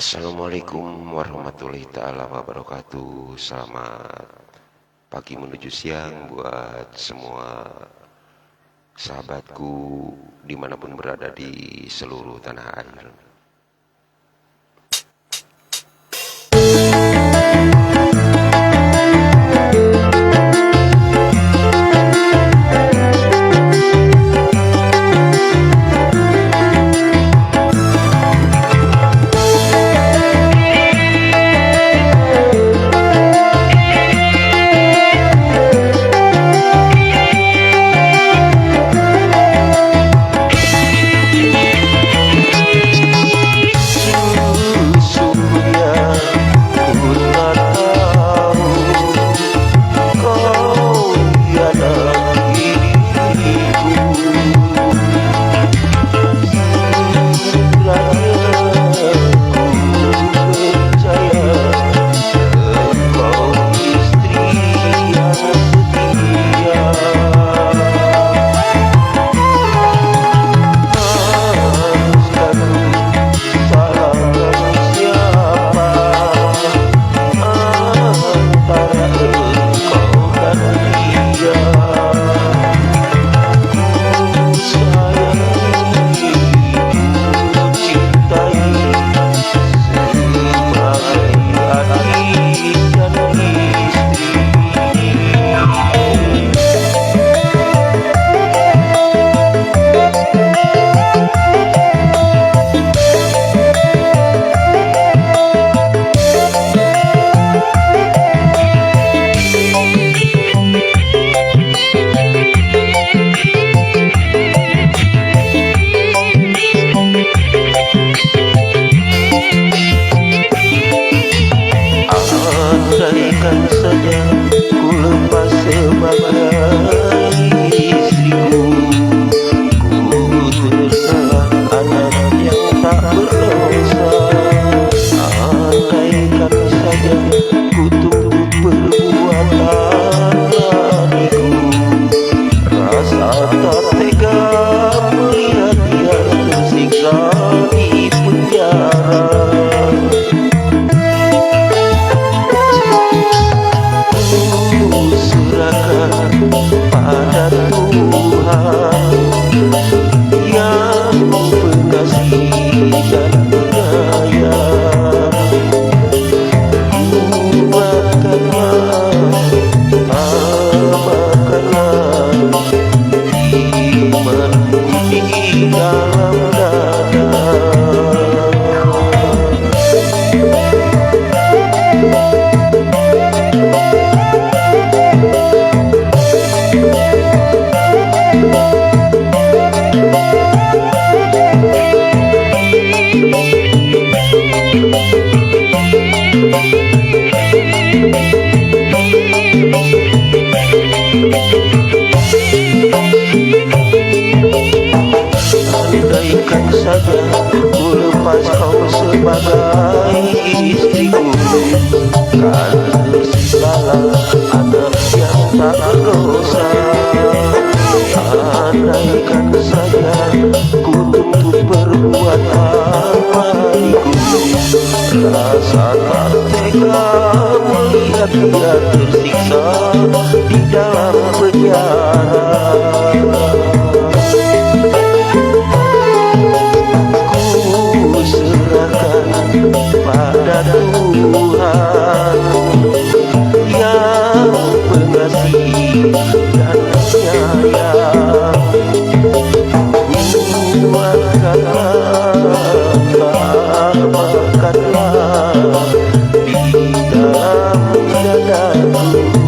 Assalamualaikum warahmatullahi ta'ala wabarakatuh. Selamat pagi menuju siang buat semua sahabatku dimanapun berada di seluruh tanah air. Andaikan saja ku lepas sebagai istriku, ku terserah anak yang tak berdosa. Andaikan saja ku tunduk perbuatan adikku, rasa tak tega melihat dia tersiksa di penjara. Pada Tuhan yang pengasih dan penyayang, buatkanlah, tambahkanlah imanku di dalam dada. Andaikan saja ku lepas kau sebagai istriku, kan tersisalah anak yang tak berdosa. Andaikan saja ku tunduk perbuatan adikku, rasa tak tega melihat dia tersiksa di dalam penjara. Pada Tuhan yang pengasih dan penyayang, buatkanlah, tambahkanlah di dalam dadaku.